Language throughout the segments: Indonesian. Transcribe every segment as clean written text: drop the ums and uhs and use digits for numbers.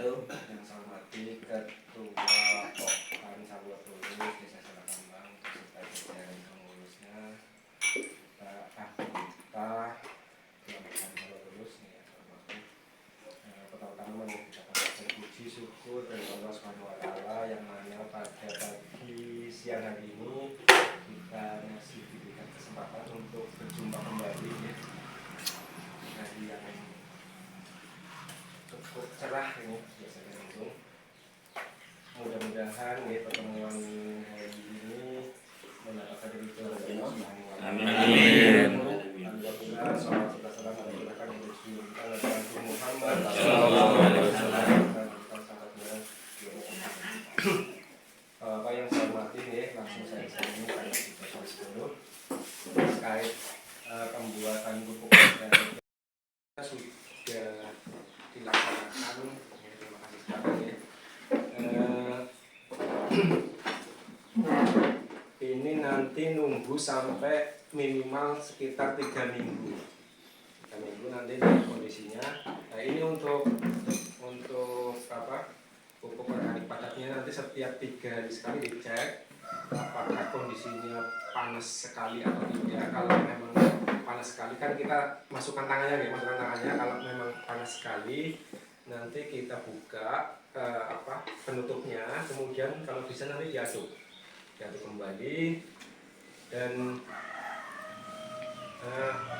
Yang saya hormati Ketua Pokpan Sabwa Tulus Desa Salakambang beserta jajaran pengurusnya, Pak Kita Pokpan Sabwa Tulus ya, pertama-tama kita puji syukur dari Allah SWT yang mana pada pagi siang hari ini kita masih diberikan kesempatan untuk berjumpa kembali ya. Hari yang cukup cerah ini biasanya langsung. Mudah-mudahan ya pertemuan hari ini mendapatkan ridho dari Allah Subhanahu wa taala. Amin. Alhamdulillah, salawat serta salam kita Nabi Muhammad sallallahu alaihi wasallam. Pak yang saya hormati nih, langsung saya ini karena kita dulu terkait pembuatan pupuk organik sudah dilaksanakan. Terima kasih sekali ya. Ini nanti nunggu sampai minimal sekitar 3 minggu. 3 minggu nanti kondisinya. Nah ini untuk apa? Pupuk organik padatnya nanti setiap 3 hari sekali dicek apakah kondisinya panas sekali atau tidak. Kalau memang panas sekali kan kita masukkan tangannya ya, kalau memang panas sekali nanti kita buka penutupnya, kemudian kalau bisa nanti diaduk kembali dan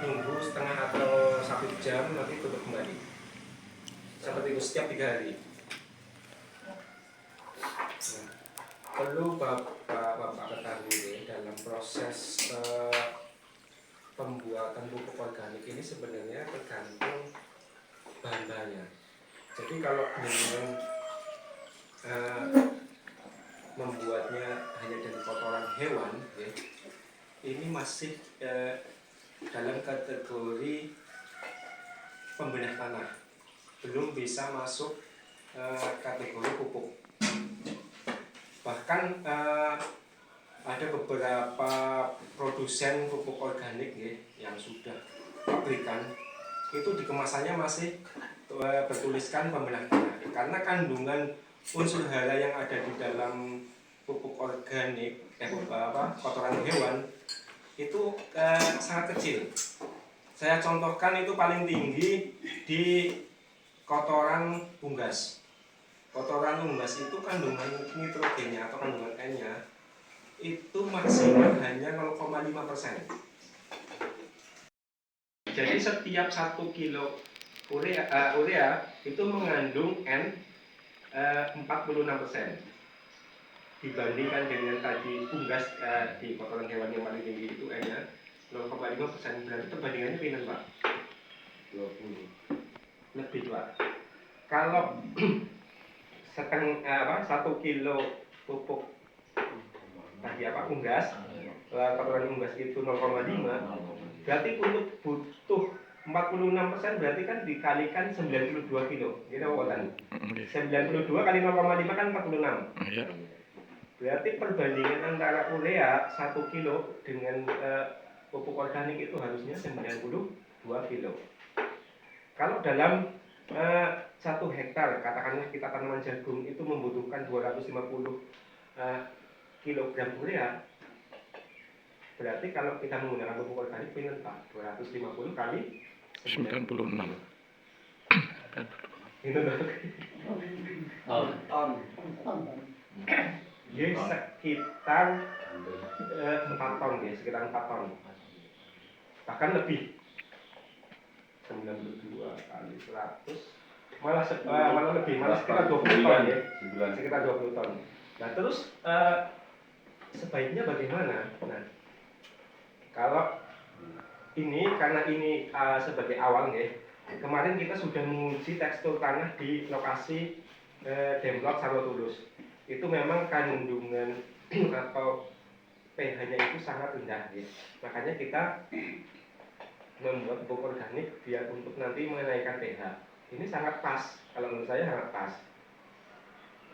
nunggu setengah atau 1 jam nanti tutup kembali seperti itu setiap 3 hari. Nah, perlu Bapak ketahui dalam proses pembuatan pupuk organik ini sebenarnya tergantung bahan-bahannya. Jadi kalau dengan membuatnya hanya dari kotoran hewan ya, ini masih dalam kategori pembedah tanah, belum bisa masuk kategori pupuk. Bahkan ada beberapa produsen pupuk organik ya, yang sudah pabrikan itu di kemasannya masih bertuliskan pembedah tanah, karena kandungan unsur hara yang ada di dalam pupuk organik kotoran hewan itu sangat kecil. Saya contohkan itu paling tinggi di kotoran unggas. Kotoran unggas itu kandungan nitrogennya atau kandungan N-nya itu maksimal hanya 0,5%. Jadi setiap 1 kilo urea itu mengandung N 46%. Dibandingkan dengan tadi unggas di kotoran hewan yang paling tinggi itu N-nya 0,5%, berarti perbandingannya pinter Pak? 20 lebih Pak. Kalau 1 kilo pupuk tadi unggas, kotoran unggas itu 0,5, berarti untuk butuh 46%, berarti kan dikalikan 92 kilo. Kita apa tadi? 92 kali 0,5 kan 46. Berarti perbandingan antara urea 1 kilo dengan pupuk organik itu harusnya 92 kilo. Kalau dalam 1 hektar, katakanlah kita tanaman jagung itu membutuhkan 250 kilogram urea, berarti kalau kita menggunakan pupuk organik pinter Pak, 250 kali 96. Itu ton. Ya sekitar 4 ton ya, sekitar 4 ton. Bahkan lebih. 92 kali 100 malah lebih, malah sekitar 20 ton ya. Sekitar 20 ton. Nah, terus sebaiknya bagaimana? Nah, kalau ini karena ini sebagai awal ya. Kemarin kita sudah menguji tekstur tanah di lokasi Demplot Sabwa Tulus. Itu memang kandungan atau pH-nya itu sangat rendah ya. Makanya kita membuat pupuk organik biar untuk nanti menaikkan pH. Ini sangat pas, kalau menurut saya sangat pas.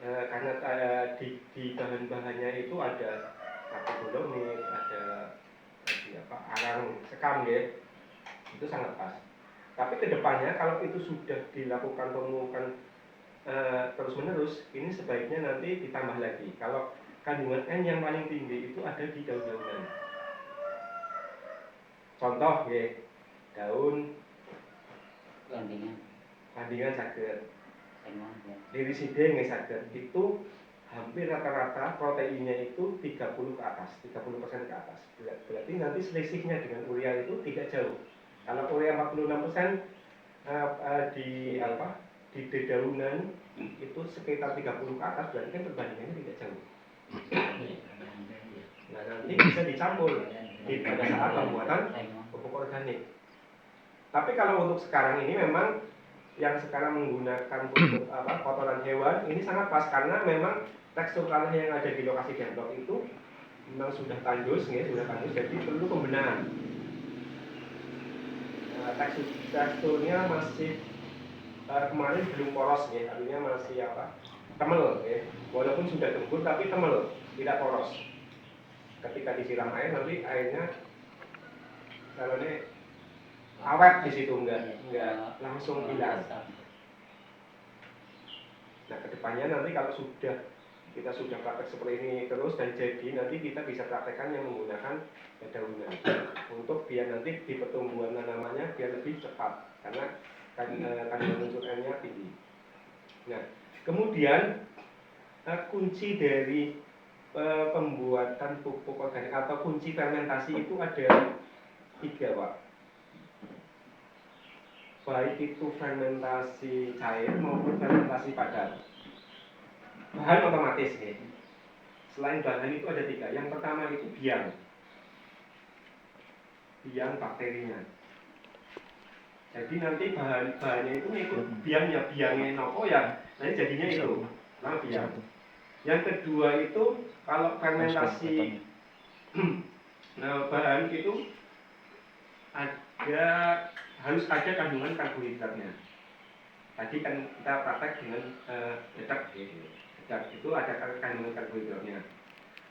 Karena di bahan-bahannya itu ada dolomit, ada arang sekam ya. Itu sangat pas. Tapi kedepannya kalau itu sudah dilakukan pemupukan terus, ini sebaiknya nanti ditambah lagi. Kalau kandungan N yang paling tinggi itu ada di daun-daunan. Contoh ya, daun landingan saged, irisida nggih saged. Itu hampir rata-rata proteinnya itu 30 ke atas, 30% ke atas. Berarti nanti selisihnya dengan urea itu tidak jauh. Kalau urea 46% di dedaunan itu sekitar 30 ke atas, berarti kan perbandingannya tidak jauh. Nah, nanti bisa dicampur pada saat pembuatan pupuk organik. Tapi kalau untuk sekarang ini memang yang sekarang menggunakan pupuk kotoran hewan ini sangat pas, karena memang tekstur tanah yang ada di lokasi deadlock itu memang sudah tandus, jadi perlu pembenahan. Teksturnya masih kemarin belum poros, artinya masih temel, walaupun sudah gembur tapi temel, tidak poros. Ketika disiram air nanti airnya kalau ini awet di situ, enggak langsung hilang. Nah, kedepannya nanti kalau kita sudah praktek seperti ini terus dan jadi, nanti kita bisa praktekkan yang menggunakan dedaunan untuk biar nanti di pertumbuhan tanamannya biar lebih cepat, karena kandungan unsur N-nya tinggi. Nah, kemudian kunci dari pembuatan pupuk organik atau kunci fermentasi itu ada 3, Pak. Baik itu fermentasi cair maupun fermentasi padat. Bahan otomatis nih. Selain bahan itu ada 3. Yang pertama itu biang bakterinya. Jadi nanti bahannya itu ngikut biangnya nopo ya, nanti jadinya itu. Nah, biang. Yang kedua itu kalau fermentasi bahan itu harus ada kandungan karbohidratnya. Tadi kan kita praktek dengan dedak itu ada kandungan karbohidratnya.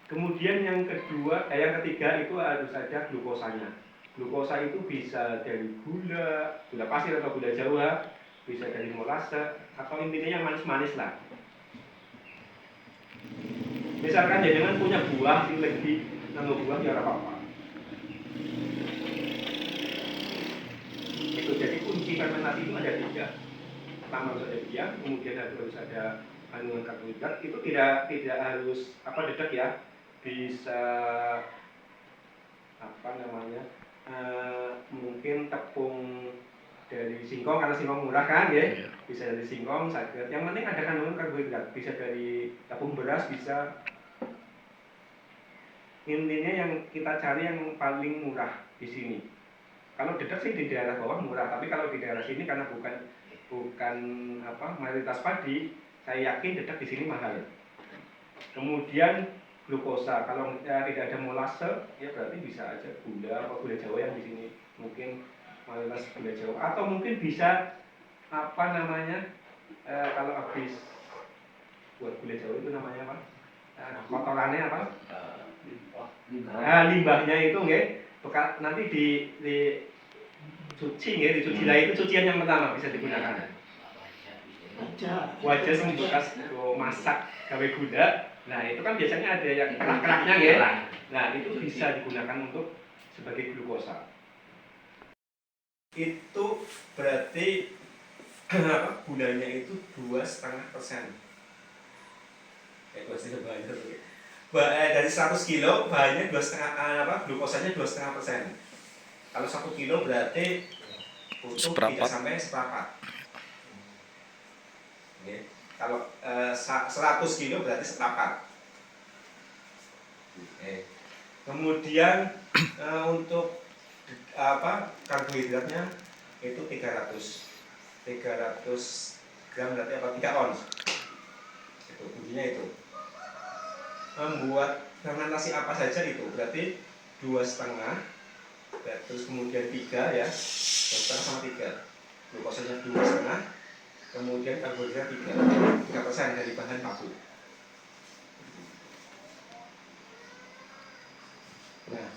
Kemudian yang ketiga itu harus ada glukosanya. Glukosa itu bisa dari gula pasir atau gula Jawa, bisa dari molase, atau intinya yang manis-manis lah. Misalkan jangan punya buah, lagi nanggo buah ya apa-apa. Itu jadi kunci fermentasi itu ada 3. Pertama harus ada biang, kemudian harus ada kandungan karbohidrat. Itu tidak harus dedak ya, bisa mungkin tepung dari singkong, karena singkong murah kan ya, bisa dari singkong saged. Yang penting ada kandungan karbohidrat, bisa dari tepung beras, bisa. Intinya yang kita cari yang paling murah di sini. Kalau dedak sih di daerah bawah murah, tapi kalau di daerah sini karena bukan mayoritas padi, saya yakin dedak di sini mahal. Kemudian glukosa, kalau tidak ada molase ya berarti bisa aja gula atau gula Jawa yang di sini mungkin mayoritas gula Jawa, atau mungkin bisa kalau habis buat gula Jawa itu namanya apa? Kotorannya apa? Limbahnya itu nanti dicuci lah, itu cucian yang pertama bisa digunakan. Wajan yang bekas masak gawe gula. Nah, itu kan biasanya ada yang kerak-keraknya Nah, itu bisa digunakan untuk sebagai glukosa. Itu berarti gulanya itu 2,5%. Dari 100 kilo bahannya 2,5, glukosanya 2,5%. Kalau 1 kilo berarti butuh tidak sampai seperempat. Kalau 100 kilo berarti seperempat. Kemudian untuk karbohidratnya itu 300 gram berarti 3 ons. Itu kuncinya itu. Membuat fermentasi apa saja itu berarti 2,5, terus kemudian 3 ya, 2,5 sama 3. Glukosanya 2,5, kemudian karbohidrat 3% dari bahan baku. Nah,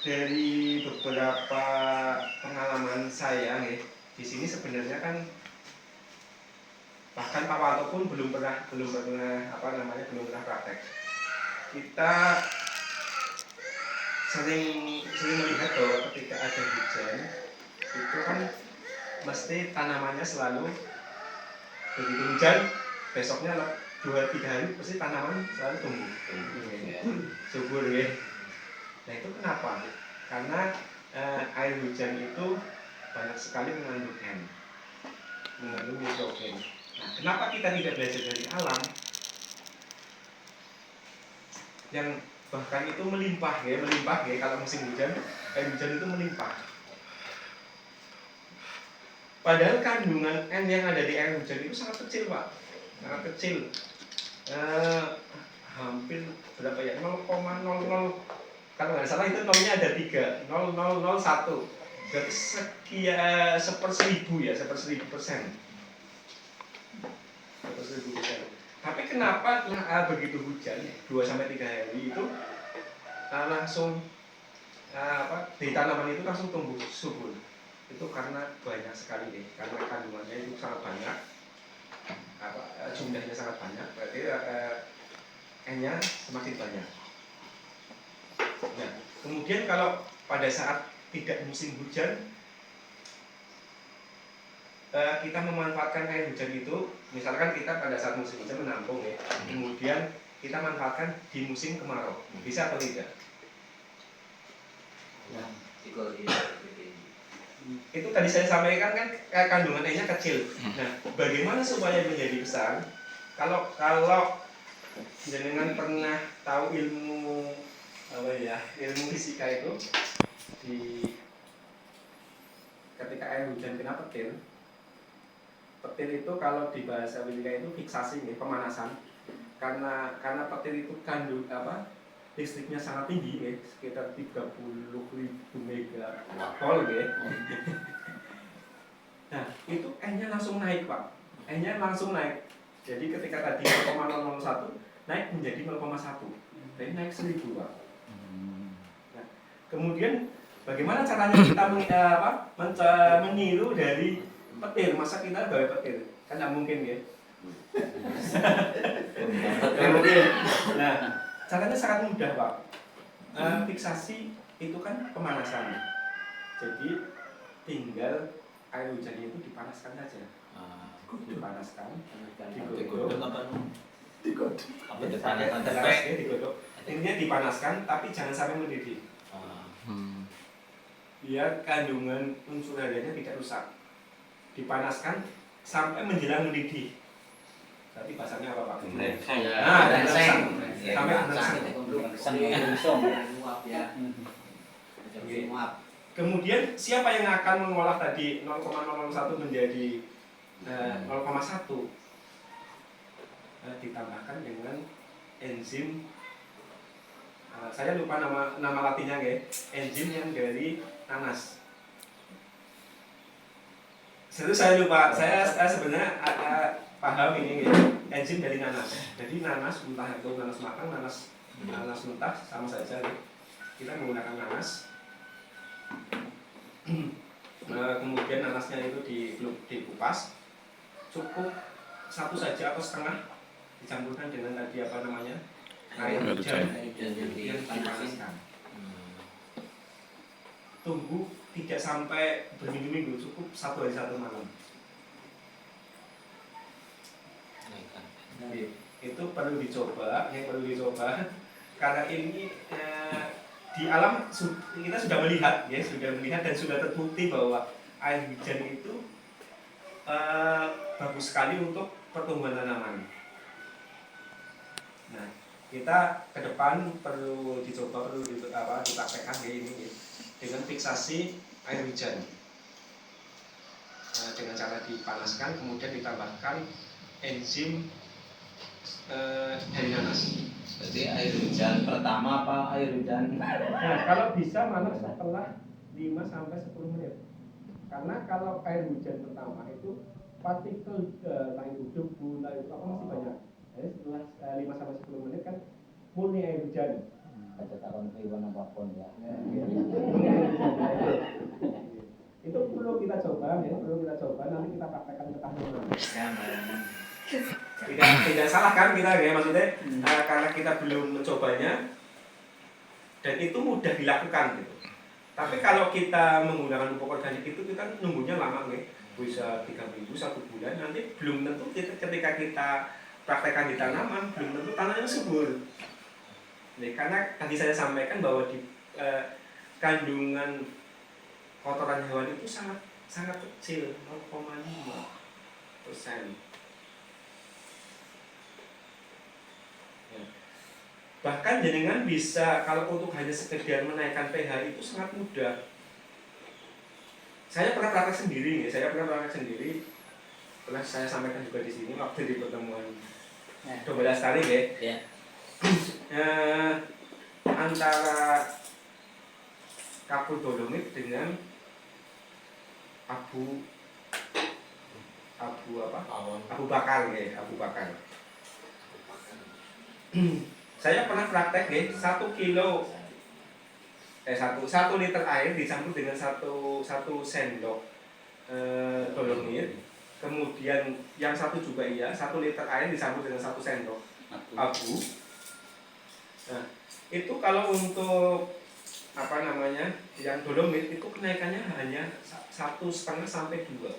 dari beberapa pengalaman saya di sini sebenarnya kan bahkan Pak Wanto pun belum pernah praktek. Kita sering melihat bahwa ketika ada hujan itu kan mesti tanamannya selalu begitu hujan besoknya 2-3 hari pasti tanaman selalu tumbuh subur ya. Nah itu kenapa? Karena air hujan itu banyak sekali mengandung nitrogen. Nah, kenapa kita tidak belajar dari alam yang bahkan itu melimpah ya kalau musim hujan air hujan itu melimpah. Padahal kandungan N yang ada di air hujan itu sangat kecil Pak, sangat kecil. Hampir berapa ya? 0,00 kalau nggak salah itu nolnya ada 3, 0,001. Berarti sekian 1/1000 ya, 1/1000%. Tapi kenapa begitu hujan 2-3 hari itu langsung di tanaman itu langsung tumbuh subur? Itu karena banyak sekali deh, karena kandungannya itu sangat banyak, jumlahnya sangat banyak, berarti N-nya semakin banyak. Nah, kemudian kalau pada saat tidak musim hujan, kita memanfaatkan air hujan itu, misalkan kita pada saat musim hujan menampung ya, kemudian kita manfaatkan di musim kemarau, bisa atau tidak? Nah, itu tadi saya sampaikan kan kandungan N-nya kecil. Nah, bagaimana supaya menjadi besar? Kalau jenengan pernah tahu ilmu fisika itu, ketika air hujan kena petir itu kalau di bahasa fisika itu fiksasi nih, pemanasan. Karena petir itu kandung listriknya sangat tinggi ya, sekitar 30.000 megawatt ya. Nah, itu N-nya langsung naik Pak. N-nya langsung naik. Jadi ketika tadi 0,001 naik menjadi 0,1. Jadi naik 1000 Pak. Nah, kemudian bagaimana caranya kita meniru dari petir? Masa kita bawa petir? Kan tidak mungkin ya. Nah, caranya sangat mudah Pak. Fiksasi itu kan pemanasan. Jadi tinggal air hujan itu dipanaskan saja. Dipanaskan, digodok. Intinya dipanaskan, tapi jangan sampai mendidih. Biar kandungan unsur harianya tidak rusak. Dipanaskan sampai menjelang mendidih. Berarti bahasanya apa Pak? Kemudian siapa yang akan mengolah tadi 0,001 menjadi 0,1? Ditambahkan dengan enzim. Saya lupa nama latinnya ya. Enzim yang dari nanas. Saya lupa. Saya sebenarnya paham ini ya. Enzim dari nanas. Jadi nanas entah itu nanas matang, nanas mentah sama saja ya. Kita menggunakan nanas. Kemudian nanasnya itu dikupas, cukup satu saja atau setengah dicampurkan dengan tadi air hujan yang dipanaskan. Tunggu tidak sampai berminggu-minggu, cukup 1 hari 1 malam. Itu perlu dicoba, karena ini di alam kita sudah melihat dan sudah terbukti bahwa air hujan itu bagus sekali untuk pertumbuhan tanaman. Nah, kita ke depan perlu dipraktekkan ini dengan fiksasi air hujan. Dengan cara dipanaskan, kemudian ditambahkan enzim dari nanas. Jadi air hujan pertama apa air hujan? Nah, kalau bisa malah setelah 5-10 menit. Karena kalau air hujan pertama itu partikel debu itu masih banyak. Jadi setelah 5-10 menit kan murni air hujan. Ada takon kewan apapun ya. Itu perlu kita coba ya, perlu kita coba, nanti kita praktekkan ke tanaman. Ya, barengan. Tidak salah kan kita ya, maksudnya karena kita belum mencobanya dan itu mudah dilakukan gitu. Tapi kalau kita menggunakan pupuk organik itu kita nunggunya lama nih, bisa 3 minggu, 1 bulan, nanti belum tentu ketika kita praktekkan di tanaman belum tentu tanahnya subur. Nih, karena tadi saya sampaikan bahwa di kandungan kotoran hewan itu sangat sangat kecil, 0,5%. Bahkan jenengan bisa kalau untuk hanya sekedar menaikkan pH itu sangat mudah. Saya pernah praktek sendiri, pernah saya sampaikan juga di sini waktu di pertemuan Domba Lestari ya. Antara kapur dolomit dengan abu bakar ya, abu bakar. Saya pernah praktek ya, 1 liter air dicampur dengan satu sendok dolomit. Kemudian yang satu juga 1 liter air dicampur dengan 1 sendok abu. Nah, itu kalau untuk yang dolomit itu kenaikannya hanya 1,5 sampai 2.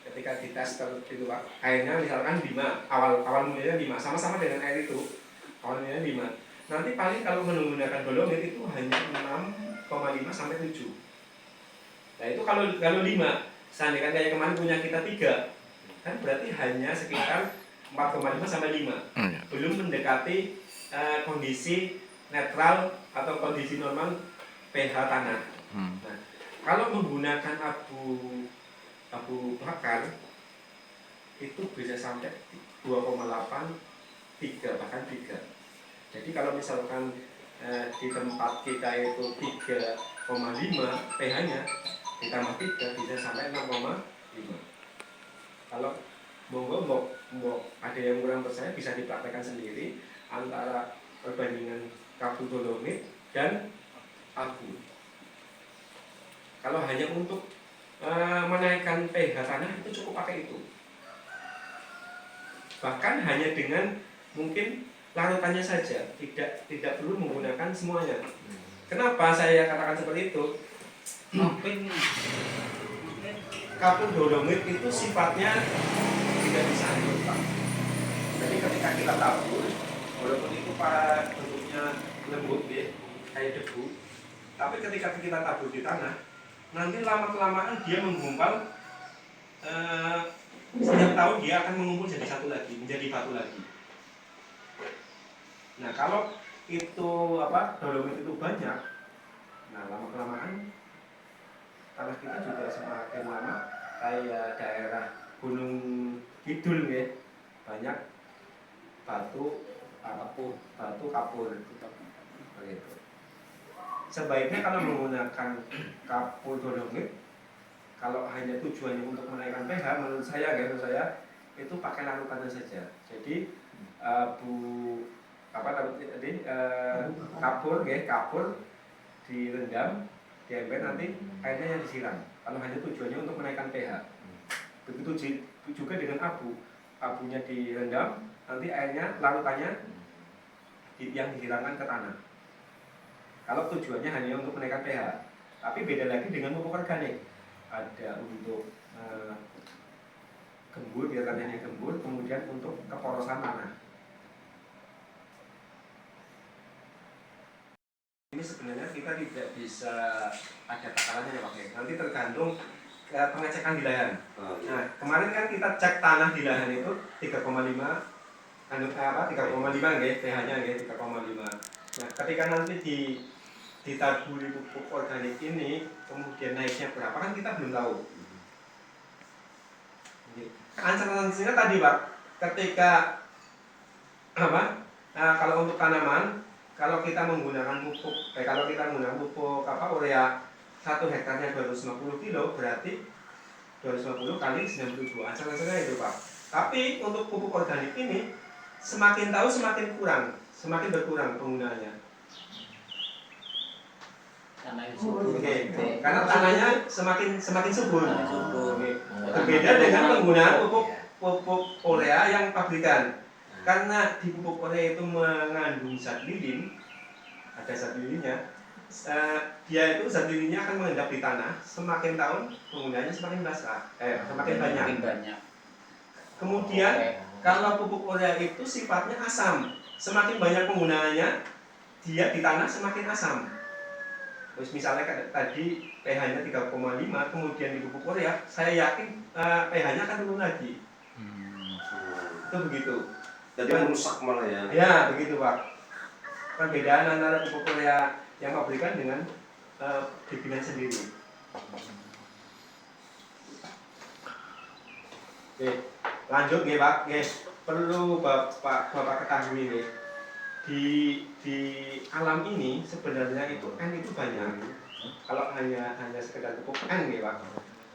Ketika dites itu Pak, airnya misalkan 5, awal mulanya 5, sama-sama dengan air itu, awal mulanya 5. Nanti paling kalau menggunakan dolomit itu hanya 6,5 sampai 7. Nah itu kalau 5, seandainya kayak kemarin punya kita 3, kan berarti hanya sekitar 4,5 sampai 5. Belum mendekati kondisi netral atau kondisi normal pH tanah. Nah, kalau menggunakan abu bakar itu bisa sampai 2,8, 3, bahkan 3. Jadi kalau misalkan di tempat kita itu 3,5 pH-nya ditambah 3 bisa sampai 6,5. Kalau monggo ada yang kurang percaya bisa dipraktekkan sendiri antara perbandingan kapur dolomit dan abu. Kalau hanya untuk menaikkan pH tanah itu cukup pakai itu. Bahkan hanya dengan mungkin larutannya saja, tidak perlu menggunakan semuanya. Kenapa saya katakan seperti itu? Kapur dolomit itu sifatnya tidak bisa hanyut, Pak. Jadi ketika kita tabur, walaupun itu bentuknya lembut ya, kayak debu, tapi ketika kita tabur di tanah, nanti lama-kelamaan dia menggumpal. Setiap tahun dia akan mengumpul jadi satu lagi, menjadi batu lagi. Nah kalau itu dolomit itu banyak, nah lama-kelamaan tanah kita juga semakin lama kayak daerah Gunung Kidul ya, banyak batu kapur begitu. Sebaiknya kalau menggunakan kapur dolomit, kalau hanya tujuannya untuk menaikkan pH, menurut saya itu pakai larutannya saja. Jadi kapur direndam, diember, nanti airnya yang disiram. Kalau hanya tujuannya untuk menaikkan pH. Begitu juga dengan abunya direndam, nanti airnya larutannya yang disiramkan ke tanah. Kalau tujuannya hanya untuk menaikkan pH. Tapi beda lagi dengan pupuk organik. Ada untuk gembur, biar tanahnya gembur, kemudian untuk keporosan tanah. Ini sebenarnya kita tidak bisa ada takarannya ya Pak. Nanti tergantung pengecekan di lahan. Nah, kemarin kan kita cek tanah di lahan itu 3,5 nggih, pH-nya nggih 3,5. Nah, ketika nanti ditaburi pupuk organik ini, kemudian naiknya berapa kan kita belum tahu. Ancaman-ancamannya tadi Pak, ketika kalau untuk tanaman, kalau kita menggunakan pupuk urea 1 hektarnya 250 kilo, berarti 250 kali 92. Ancaman-ancamannya itu Pak. Tapi untuk pupuk organik ini semakin tahu semakin berkurang penggunaannya. Tanah itu subur. Oke. Karena tanahnya semakin subur. Subur. Oke. Berbeda dengan penggunaan pupuk urea yang pabrikan. Karena di pupuk urea itu mengandung zat lilin, ada zat lilinnya. Dia itu zat lilinnya akan mengendap di tanah. Semakin tahun penggunaannya semakin basah, semakin banyak. Kemudian kalau pupuk urea itu sifatnya asam, semakin banyak penggunaannya, dia di tanah semakin asam. Terus misalnya tadi pH-nya 3,5, kemudian di pupuk urea, saya yakin pH-nya akan turun lagi. Itu begitu. Jadi merusak malah ya. Ya, begitu Pak. Perbedaan antara pupuk urea yang pabrikan dengan bibinan sendiri. Oke, lanjut nih Pak. Oke, perlu Bapak ketahui nih. Di alam ini sebenarnya itu N itu banyak. Kalau hanya sekedar pupuk N nih Pak,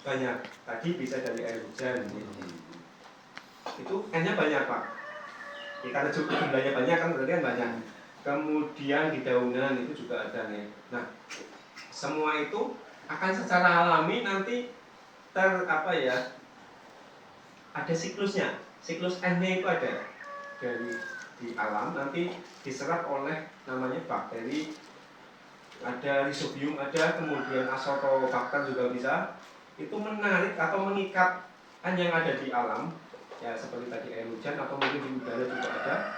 banyak. Tadi bisa dari air hujan. Itu N-nya banyak Pak. Ya, karena jumlahnya banyak kan berarti kan banyak. Kemudian di daunan itu juga ada nih. Nah, semua itu akan secara alami nanti ada siklusnya. Siklus N-nya itu ada dari di alam nanti diserap oleh namanya bakteri, ada rhizobium, ada kemudian azotobakter juga bisa. Itu menarik atau mengikat N yang ada di alam. Ya seperti tadi air hujan atau mungkin di udara juga ada,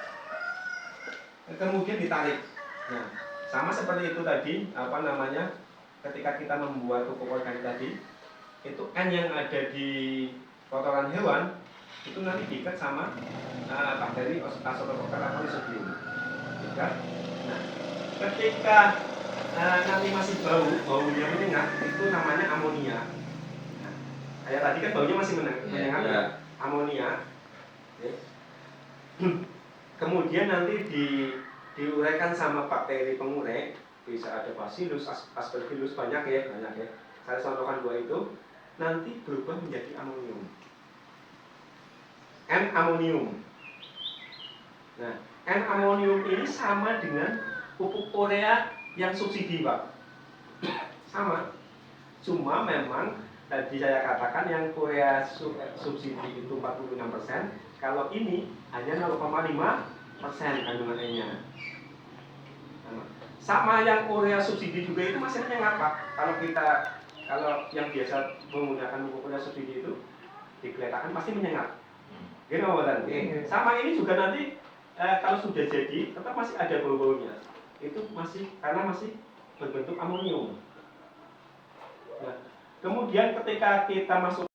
kemudian ditarik. Nah, sama seperti itu tadi, ketika kita membuat pupuk organik tadi, itu N yang ada di kotoran hewan itu nanti diikat sama bakteri azotobakter atau rhizobium. Nah, ketika nanti masih baunya menyengat, itu namanya amonia. Nah, kayak tadi kan baunya masih menyengat. Ya. Amonia, kemudian nanti diuraikan sama bakteri pengurai, bisa ada bacillus, aspergillus, banyak ya. Saya contohkan dua itu, nanti berubah menjadi amonium, N-amonium. Nah, N-amonium ini sama dengan pupuk urea yang subsidi Pak, sama, cuma memang tadi saya katakan yang urea subsidi itu 46%, kalau ini hanya 0,5% kandungan N-nya. Sama yang urea subsidi juga itu masih menyengat Pak. Kalau yang biasa menggunakan pupuk urea subsidi itu digeletakkan pasti menyengat. Gini sama ini juga nanti kalau sudah jadi tetap masih ada bau-baunya. Itu karena masih berbentuk amonium. Nah, kemudian ketika kita masuk